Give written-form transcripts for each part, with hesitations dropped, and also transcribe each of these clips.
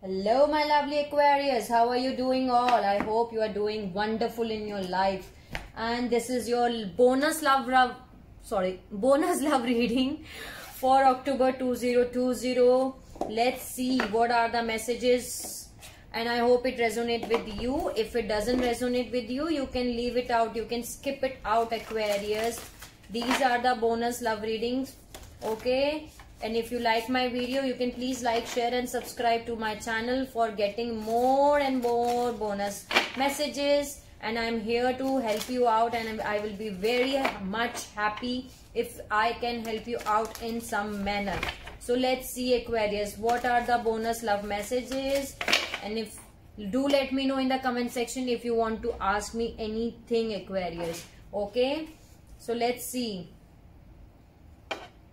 Hello, my lovely Aquarius. How are you doing all? I hope you are doing wonderful in your life. And this is your bonus love reading for October 2020. Let's see what are the messages, and I hope it resonates with you. If it doesn't resonate with you, you can leave it out. You can skip it out, Aquarius. These are the bonus love readings. Okay. And if you like my video, you can please like, share and subscribe to my channel for getting more and more bonus messages. And I'm here to help you out, and I will be very much happy if I can help you out in some manner. So let's see, Aquarius, what are the bonus love messages? And if do let me know in the comment section if you want to ask me anything, Aquarius. Okay, so let's see.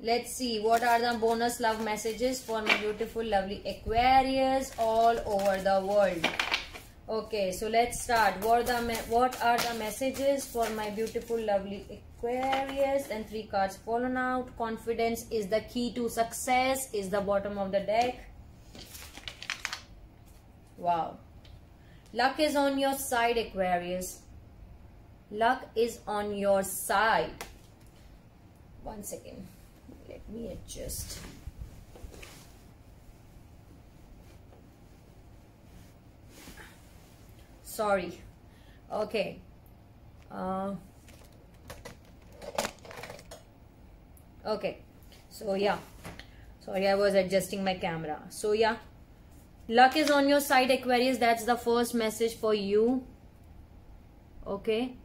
Let's see what are the bonus love messages for my beautiful lovely Aquarius all over the world. Okay, so let's start. What are the messages for my beautiful lovely Aquarius? And 3 cards fallen out. Confidence is the key to success is the bottom of the deck. Wow. Luck is on your side, Aquarius. Luck is on your side. 1 second. Let me adjust. Sorry. Okay. Okay. So yeah. Sorry, I was adjusting my camera. So yeah. Luck is on your side, Aquarius. That's the first message for you. Okay.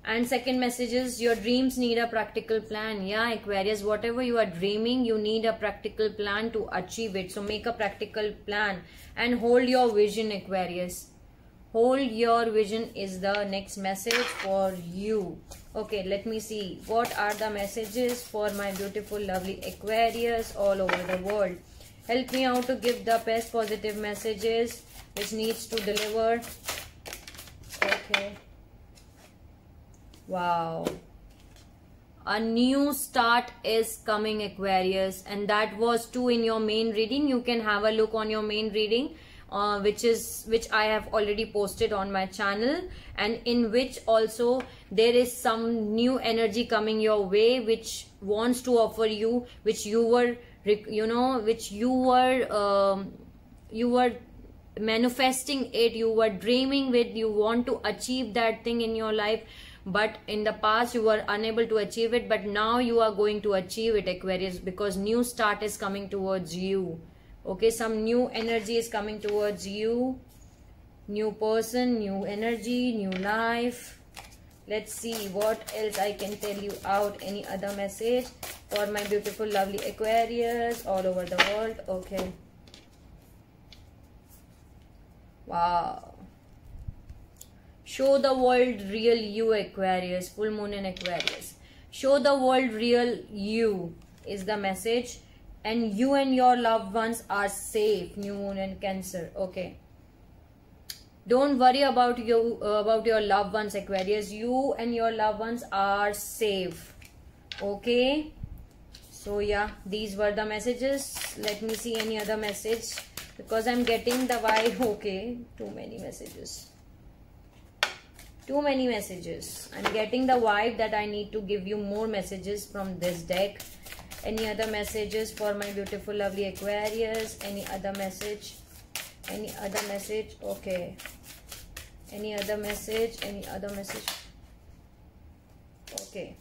And second message is your dreams need a practical plan. Yeah, Aquarius, whatever you are dreaming, you need a practical plan to achieve it. So make a practical plan and hold your vision, Aquarius. Hold your vision is the next message for you. Okay, let me see. What are the messages for my beautiful, lovely Aquarius all over the world? Help me out to give the best positive messages which needs to deliver. Okay. Wow, a new start is coming, Aquarius, and that was 2 in your main reading. You can have a look on your main reading, which I have already posted on my channel, and in which also there is some new energy coming your way, which wants to offer you, which you were manifesting it, you were dreaming with, you want to achieve that thing in your life. But in the past you were unable to achieve it, but now you are going to achieve it, Aquarius, because new start is coming towards you. Okay, some new energy is coming towards you. New person, new energy, new life. Let's see what else I can tell you out. Any other message for my beautiful lovely Aquarius all over the world? Okay. Wow. Show the world real you, Aquarius. Full moon in Aquarius. Show the world real you is the message. And you and your loved ones are safe. New moon in Cancer. Okay. Don't worry about your loved ones, Aquarius. You and your loved ones are safe. Okay. So yeah, these were the messages. Let me see any other message, because I'm getting the vibe. Okay. Too many messages. Too many messages. I'm getting the vibe that I need to give you more messages from this deck. Any other messages for my beautiful lovely Aquarius? Any other message? Any other message? Okay. Any other message? Any other message? Okay.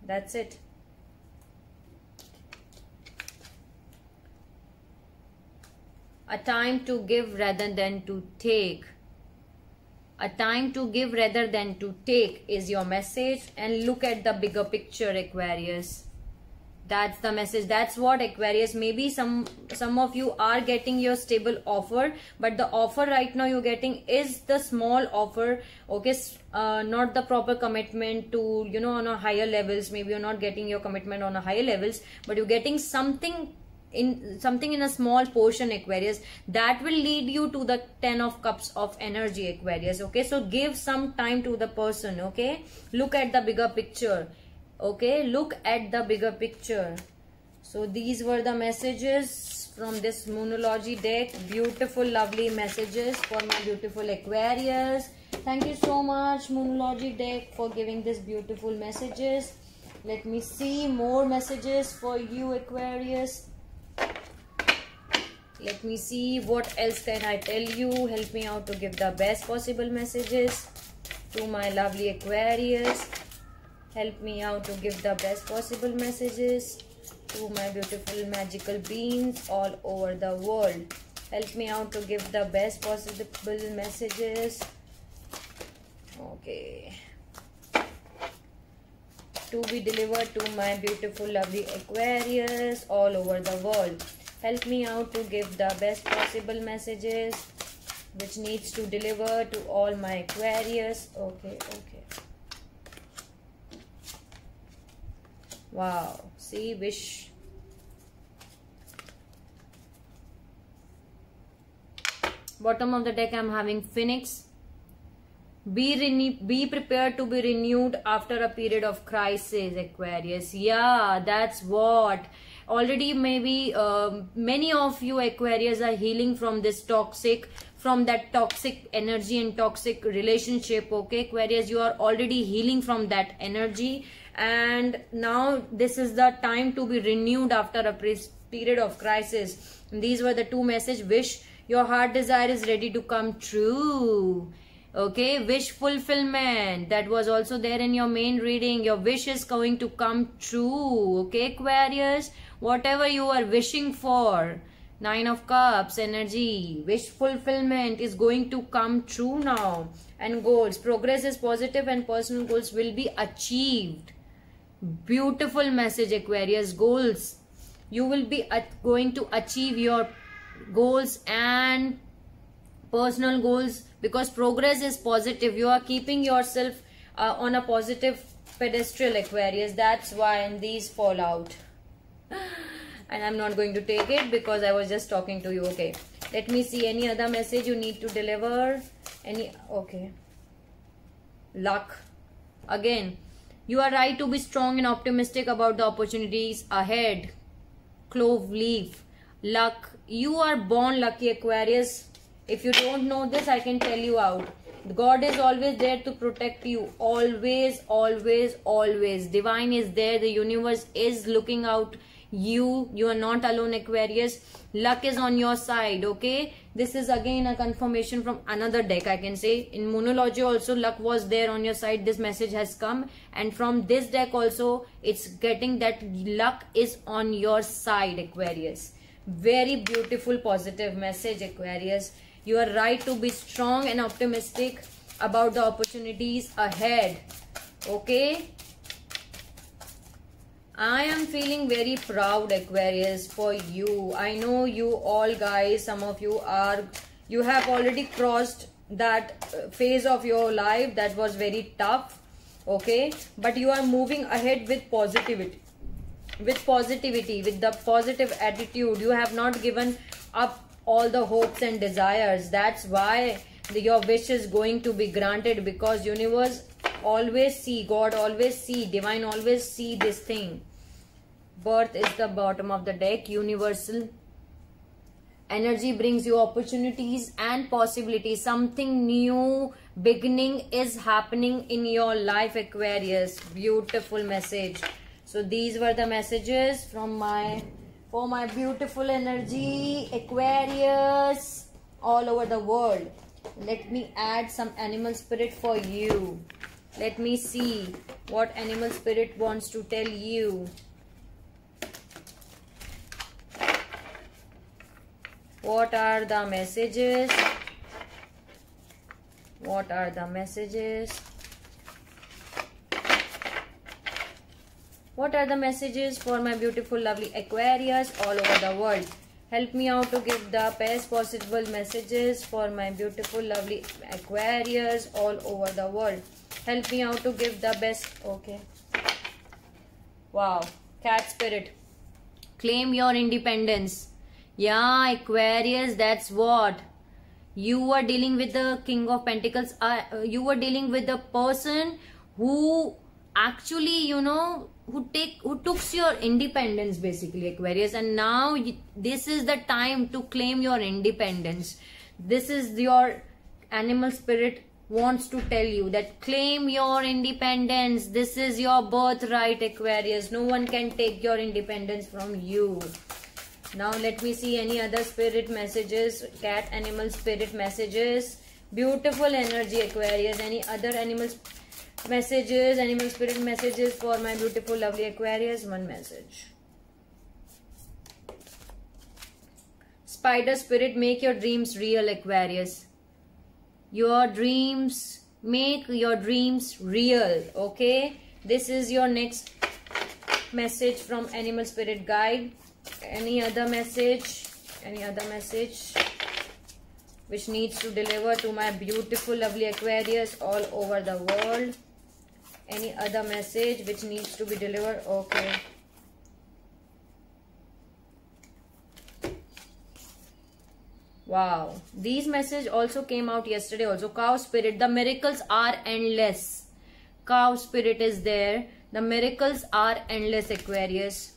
That's it. A time to give rather than to take. A time to give rather than to take is your message. And look at the bigger picture, Aquarius. That's the message. That's what, Aquarius. Maybe some of you are getting your stable offer, but the offer right now you're getting is the small offer. Okay, not the proper commitment to, on a higher levels. Maybe you're not getting your commitment on a higher levels, but you're getting something in a small portion, Aquarius, that will lead you to the 10 of cups of energy, Aquarius. Okay, so give some time to the person. Okay, look at the bigger picture. Okay, look at the bigger picture. So these were the messages from this Moonology deck. Beautiful, lovely messages for my beautiful Aquarius. Thank you so much, Moonology deck, for giving this beautiful messages. Let me see more messages for you, Aquarius. Let me see what else can I tell you. Help me out to give the best possible messages to my lovely Aquarius. Help me out to give the best possible messages to my beautiful magical beings all over the world. Help me out to give the best possible messages. Okay. To be delivered to my beautiful lovely Aquarius all over the world. Help me out to give the best possible messages which needs to deliver to all my Aquarius. Okay. Wow. See, wish. Bottom of the deck, I'm having Phoenix. Be prepared to be renewed after a period of crisis, Aquarius. Yeah, that's what. Already maybe many of you Aquarius are healing from this toxic, from that toxic energy and toxic relationship. Okay, Aquarius, you are already healing from that energy, and now this is the time to be renewed after a period of crisis. And these were the two messages. Wish, your heart desire is ready to come true. Okay, wish fulfillment, that was also there in your main reading. Your wish is going to come true. Okay, Aquarius, whatever you are wishing for, 9 of Cups energy, wish fulfillment is going to come true now. And goals, progress is positive and personal goals will be achieved. Beautiful message, Aquarius. Goals, you will be going to achieve your goals and personal goals, because progress is positive. You are keeping yourself on a positive pedestal, Aquarius. That's why, and these fall out. And I'm not going to take it because I was just talking to you. Okay, let me see any other message you need to deliver. Okay, luck. Again, you are right to be strong and optimistic about the opportunities ahead. Clove leaf, luck. You are born lucky, Aquarius. If you don't know this, I can tell you out. God is always there to protect you. Always, always, always. Divine is there. The universe is looking out you. You are not alone, Aquarius. Luck is on your side. Okay. This is again a confirmation from another deck, I can say. In Moonology also, luck was there on your side. This message has come. And from this deck also, it's getting that luck is on your side, Aquarius. Very beautiful, positive message, Aquarius. You are right to be strong and optimistic about the opportunities ahead. Okay. I am feeling very proud, Aquarius, for you. I know you all guys, some of you have already crossed that phase of your life that was very tough. Okay. But you are moving ahead with positivity. With the positive attitude. You have not given up all the hopes and desires. That's why your wish is going to be granted, because universe always see, God always see, divine always see this thing. Birth is the bottom of the deck. Universal energy brings you opportunities and possibilities. Something new beginning is happening in your life, Aquarius. Beautiful message. So these were the messages from for my beautiful energy, Aquarius, all over the world. Let me add some animal spirit for you. Let me see what animal spirit wants to tell you. What are the messages? What are the messages? What are the messages for my beautiful, lovely Aquarius all over the world? Help me out to give the best possible messages for my beautiful, lovely Aquarius all over the world. Help me out to give the best. Okay. Wow. Cat spirit. Claim your independence. Yeah, Aquarius, that's what. You were dealing with the King of Pentacles. You were dealing with the person who actually, who took your independence, basically, Aquarius, and now this is the time to claim your independence. This is your animal spirit wants to tell you that claim your independence. This is your birthright, Aquarius. No one can take your independence from you. Now let me see any other spirit messages, cat animal spirit messages. Beautiful energy, Aquarius. Any other animal messages, animal spirit messages for my beautiful lovely Aquarius? One message. Spider spirit, make your dreams real, Aquarius. Your dreams, make your dreams real. Okay, this is your next message from animal spirit guide. Any other message? Any other message which needs to deliver to my beautiful lovely Aquarius all over the world? Any other message which needs to be delivered? Okay. Wow, these messages also came out yesterday also. Cow spirit, the miracles are endless. Cow spirit is there. The miracles are endless, Aquarius.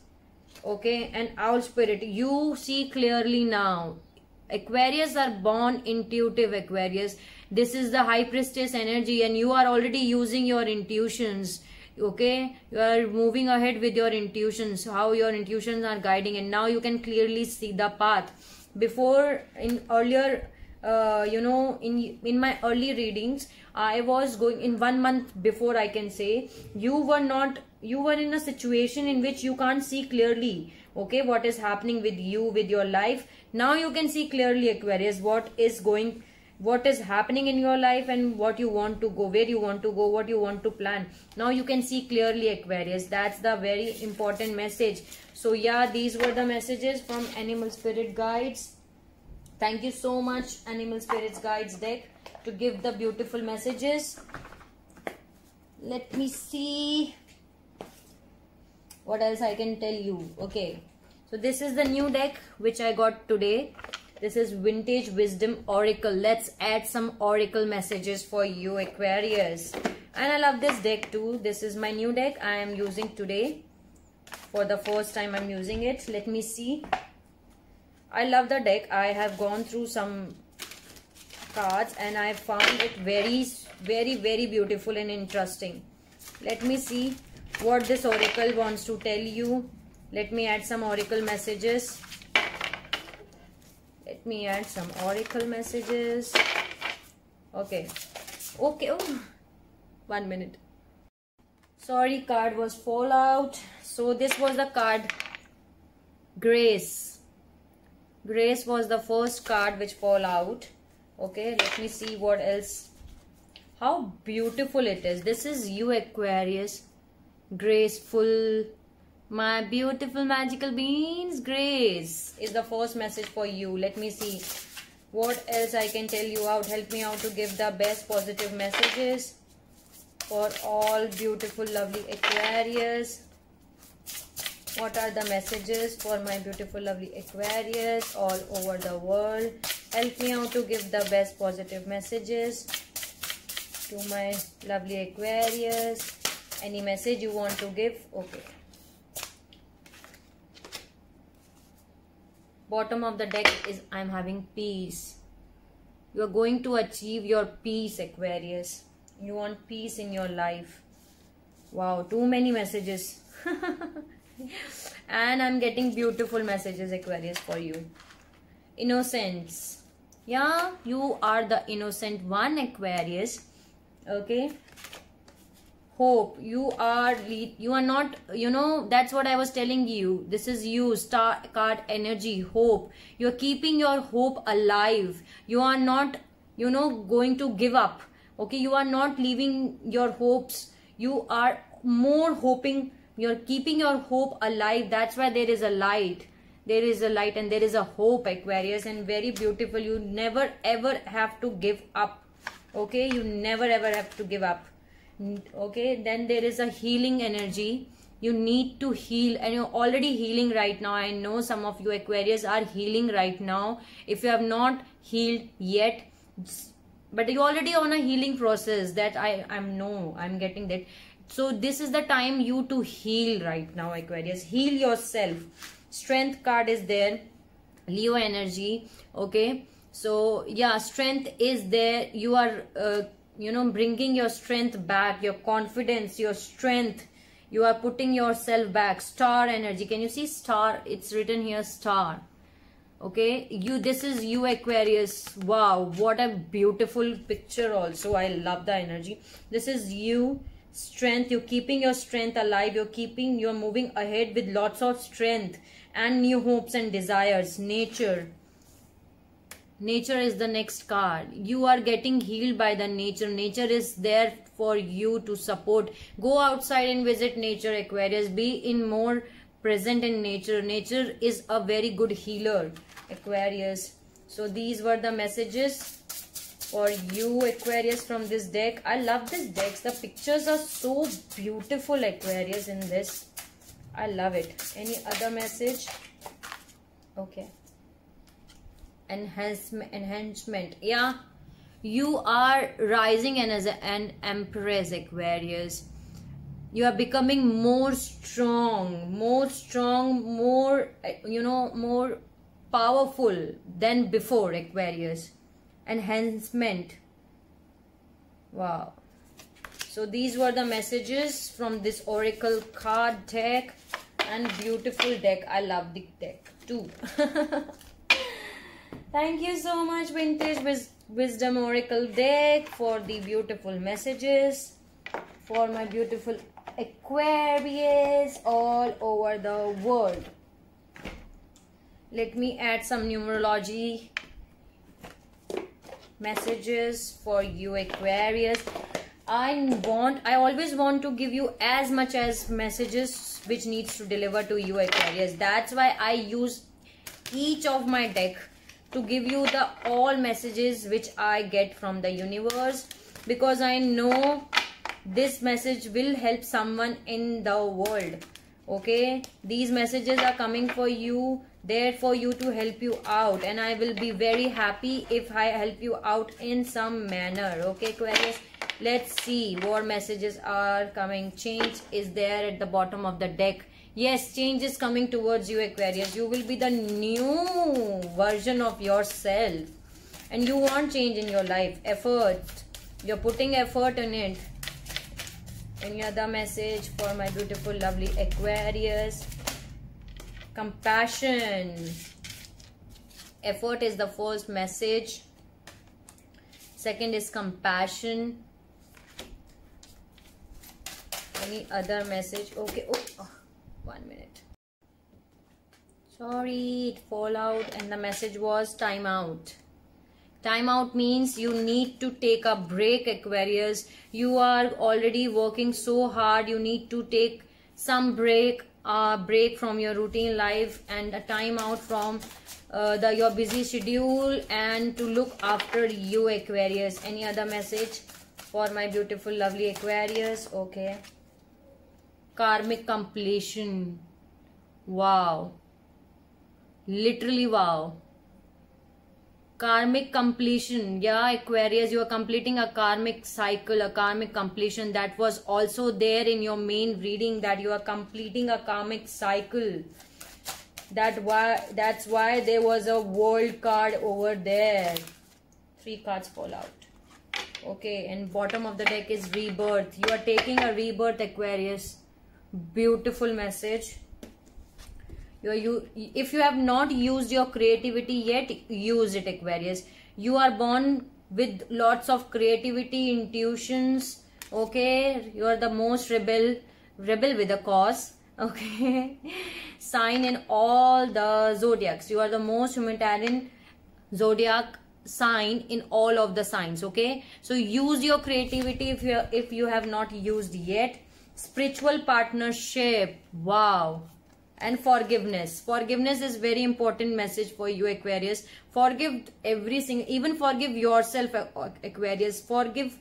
Okay, and owl spirit, you see clearly now. Aquarius are born intuitive, Aquarius. This is the high priestess energy and you are already using your intuitions. Okay, you are moving ahead with your intuitions, how your intuitions are guiding, and now you can clearly see the path. Before, in earlier in my early readings, I was going in 1 month before, I can say, you were in a situation in which you can't see clearly, okay, what is happening with you, with your life. Now you can see clearly, Aquarius, what is happening in your life and what you want to go, where you want to go, what you want to plan. Now you can see clearly, Aquarius. That's the very important message. So yeah, these were the messages from Animal Spirit Guides. Thank you so much, Animal Spirits Guides deck, to give the beautiful messages. Let me see what else I can tell you. Okay, so this is the new deck which I got today. This is Vintage Wisdom Oracle. Let's add some Oracle messages for you, Aquarius. And I love this deck too. This is my new deck I am using today. For the first time I'm using it. Let me see. I love the deck. I have gone through some cards and I found it very, very, very beautiful and interesting. Let me see what this Oracle wants to tell you. Let me add some Oracle messages. Let me add some Oracle messages. Okay. Okay. Oh. 1 minute. Sorry, card was fall out. So this was the card Grace. Grace was the first card which fall out. Okay, let me see what else. How beautiful it is. This is you, Aquarius. Graceful. My beautiful magical beings. Grace is the first message for you. Let me see what else I can tell you out. Help me out to give the best positive messages for all beautiful lovely Aquarius. What are the messages for my beautiful lovely Aquarius all over the world? Help me out to give the best positive messages to my lovely Aquarius. Any message you want to give? Okay. Bottom of the deck is I'm having peace. You are going to achieve your peace, Aquarius. You want peace in your life. Wow, too many messages. And I'm getting beautiful messages, Aquarius, for you. Innocence. Yeah, you are the innocent one, Aquarius. Okay. Hope. You are not, that's what I was telling you. This is you, star card energy, hope. You're keeping your hope alive. You are not, going to give up. Okay, you are not leaving your hopes. You are more hoping. You're keeping your hope alive. That's why there is a light. There is a light and there is a hope, Aquarius, and very beautiful. You never ever have to give up. Okay, you never ever have to give up. Okay, then there is a healing energy. You need to heal, and you're already healing right now. I know some of you Aquarius are healing right now. If you have not healed yet, but you're already on a healing process, that I'm getting that. So this is the time you to heal right now, Aquarius. Heal yourself. Strength card is there. Leo energy. Okay. So yeah, strength is there. You are, bringing your strength back, your confidence, your strength. You are putting yourself back. Star energy. Can you see star? It's written here star. Okay, this is you, Aquarius. Wow, what a beautiful picture also. I love the energy. This is you, strength. You're keeping your strength alive. You're moving ahead with lots of strength and new hopes and desires. Nature. Nature is the next card. You are getting healed by the nature. Nature is there for you to support. Go outside and visit nature, Aquarius. Be in more present in nature. Nature is a very good healer, Aquarius. So these were the messages for you, Aquarius, from this deck. I love this deck. The pictures are so beautiful, Aquarius, in this. I love it. Any other message? Okay. Enhancement. Yeah, you are rising as an empress, Aquarius. You are becoming more strong, more powerful than before, Aquarius. Enhancement. Wow. So these were the messages from this oracle card deck, and beautiful deck. I love the deck too. Thank you so much, Vintage Wisdom Oracle deck, for the beautiful messages for my beautiful Aquarius all over the world. Let me add some numerology messages for you, Aquarius. I always want to give you as much as messages which needs to deliver to you, Aquarius. That's why I use each of my deck to give you the all messages which I get from the universe, because I know this message will help someone in the world. Okay, these messages are coming for you, there for you, to help you out, and I will be very happy if I help you out in some manner. Okay, Aquarius, let's see what messages are coming. Change is there at the bottom of the deck. Yes, change is coming towards you, Aquarius. You will be the new version of yourself, and you want change in your life. Effort. You're putting effort in it. Any other message for my beautiful, lovely Aquarius? Compassion. Effort is the first message. Second is compassion. Any other message? Okay. Oh. 1 minute. Sorry, it fall out, and the message was time out. Time out means you need to take a break, Aquarius. You are already working so hard. You need to take some break from your routine life, and a time out from your busy schedule, and to look after you, Aquarius. Any other message for my beautiful, lovely Aquarius? Okay. Karmic completion. Wow. Literally wow. Karmic completion. Yeah, Aquarius, you are completing a karmic cycle, a karmic completion. That was also there in your main reading, that you are completing a karmic cycle. That's why there was a world card over there. 3 cards fall out. Okay, and bottom of the deck is rebirth. You are taking a rebirth, Aquarius. Beautiful message. If you have not used your creativity yet, use it, Aquarius. You are born with lots of creativity, intuitions. Okay, you are the most rebel with a cause. Okay, sign in all the zodiacs. You are the most humanitarian zodiac sign in all of the signs. Okay, so use your creativity if you have not used yet. Spiritual partnership. Wow. And forgiveness. Forgiveness is very important message for you, Aquarius. Forgive everything. Even forgive yourself, Aquarius. Forgive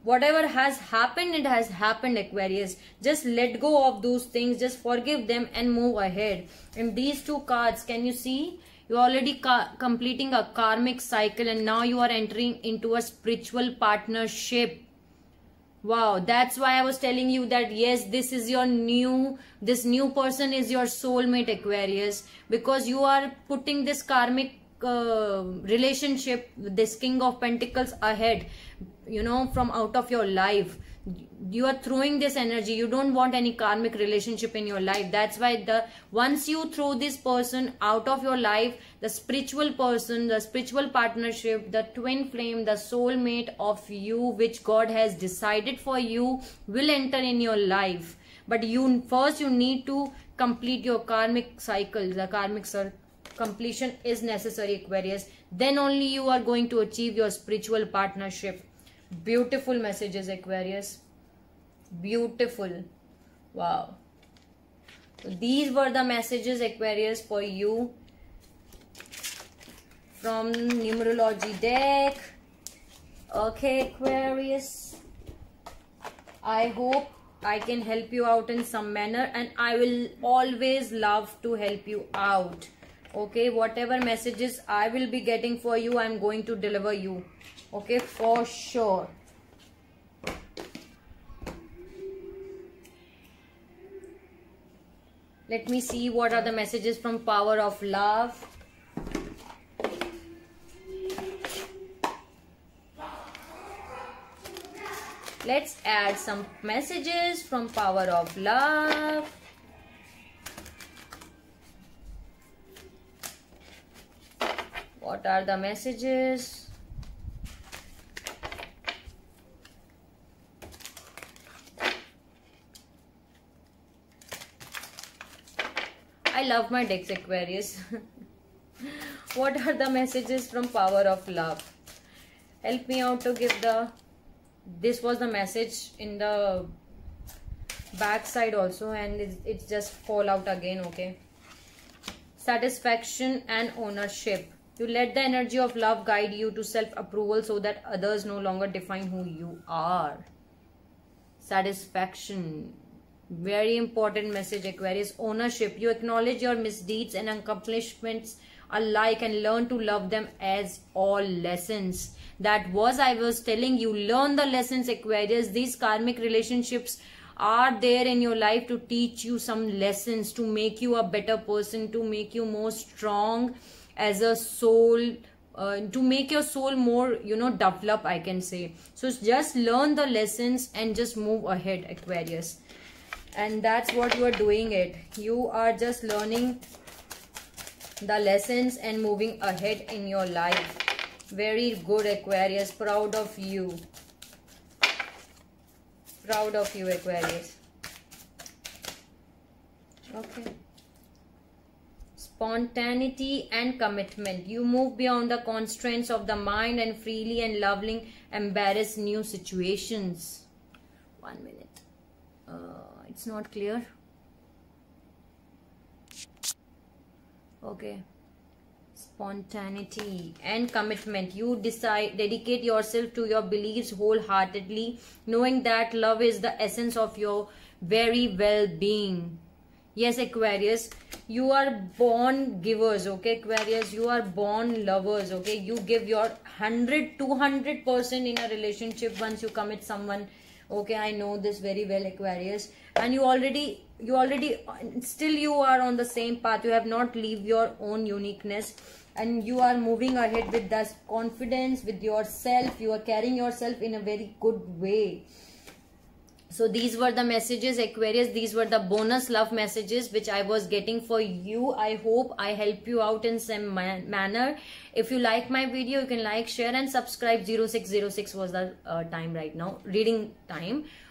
whatever has happened, it has happened, Aquarius. Just let go of those things. Just forgive them and move ahead. And these 2 cards, can you see? You're already completing a karmic cycle, and now you are entering into a spiritual partnership. Wow, that's why I was telling you that yes, this new person is your soulmate, Aquarius, because you are putting this karmic relationship, this King of Pentacles ahead, from out of your life. You are throwing this energy. You don't want any karmic relationship in your life. That's why once you throw this person out of your life, the spiritual person, the spiritual partnership, the twin flame, the soulmate of you, which God has decided for you, will enter in your life. But first you need to complete your karmic cycle. The karmic completion is necessary, Aquarius. Then only you are going to achieve your spiritual partnership. Beautiful messages, Aquarius. Beautiful. Wow. So these were the messages, Aquarius, for you from numerology deck. Okay, Aquarius, I hope I can help you out in some manner, and I will always love to help you out. Okay, whatever messages I will be getting for you, I'm going to deliver you. Okay, for sure. Let me see what are the messages from Power of Love. Let's add some messages from Power of Love. What are the messages? I love my decks, Aquarius. What are the messages from Power of Love? Help me out to give this was the message in the back side also, and it's just fall out again. Okay. Satisfaction and ownership. You let the energy of love guide you to self-approval so that others no longer define who you are. Satisfaction. Very important message, Aquarius. Ownership. You acknowledge your misdeeds and accomplishments alike and learn to love them as all lessons. That was, I was telling you, learn the lessons, Aquarius. These karmic relationships are there in your life to teach you some lessons, to make you a better person, to make you more strong as a soul, to make your soul more, develop, I can say. So just learn the lessons and just move ahead, Aquarius. And that's what you are doing it. You are just learning the lessons and moving ahead in your life. Very good, Aquarius. Proud of you. Proud of you, Aquarius. Okay. Spontaneity and commitment. You move beyond the constraints of the mind and freely and lovingly embrace new situations. 1 minute. It's not clear. Okay. Spontaneity and commitment. You dedicate yourself to your beliefs wholeheartedly, knowing that love is the essence of your very well-being. Yes, Aquarius, you are born givers. Okay, Aquarius, you are born lovers. Okay, you give your 200% in a relationship once you commit someone. Okay, I know this very well, Aquarius, and you already still you are on the same path. You have not leave your own uniqueness, and you are moving ahead with that confidence with yourself. You are carrying yourself in a very good way. So these were the messages, Aquarius. These were the bonus love messages which I was getting for you. I hope I help you out in some manner. If you like my video, you can like, share and subscribe. 0606 was the time right now.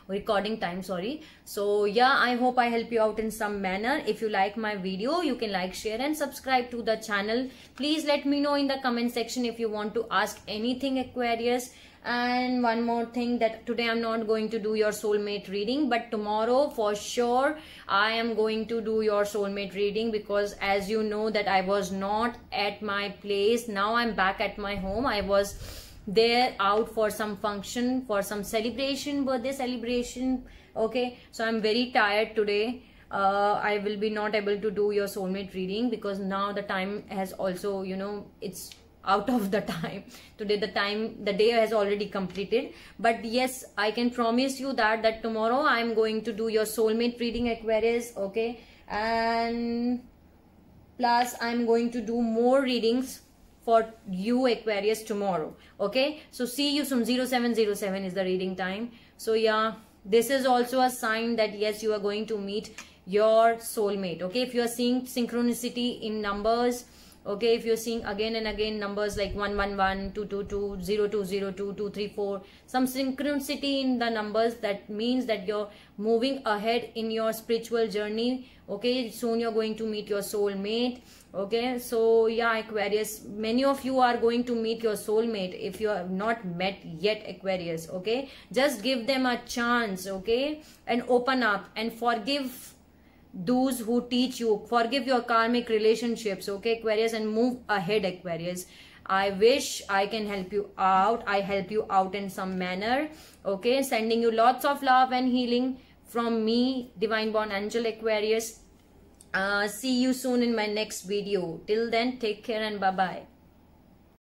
Recording time, sorry. So yeah, I hope I help you out in some manner. If you like my video, you can like, share and subscribe to the channel. Please let me know in the comment section if you want to ask anything, Aquarius. And one more thing, that today I'm not going to do your soulmate reading, but tomorrow for sure I am going to do your soulmate reading, because as you know that I was not at my place. Now I'm back at my home. I was there out for some function, for some celebration, birthday celebration. Okay, so I'm very tired today. I will be not able to do your soulmate reading because now the time has also, it's out of the time. Today the day has already completed, but yes, I can promise you that tomorrow I'm going to do your soulmate reading, Aquarius. Okay, and plus I'm going to do more readings for you, Aquarius, tomorrow. Okay, so see you soon. 0707 is the reading time. So yeah, this is also a sign that yes, you are going to meet your soulmate. Okay, if you are seeing synchronicity in numbers, okay, if you're seeing again and again numbers like 111, 222, 0202, 234, some synchronicity in the numbers, that means that you're moving ahead in your spiritual journey. Okay, soon you're going to meet your soulmate. Okay, so yeah, Aquarius, many of you are going to meet your soulmate if you have not met yet, Aquarius. Okay, just give them a chance. Okay, and open up and forgive those who teach you, forgive your karmic relationships. Okay, Aquarius, and move ahead, Aquarius. I wish I can help you out. I help you out in some manner. Okay, sending you lots of love and healing from me, Divine Born Angel, Aquarius. See you soon in my next video. Till then, take care and bye bye.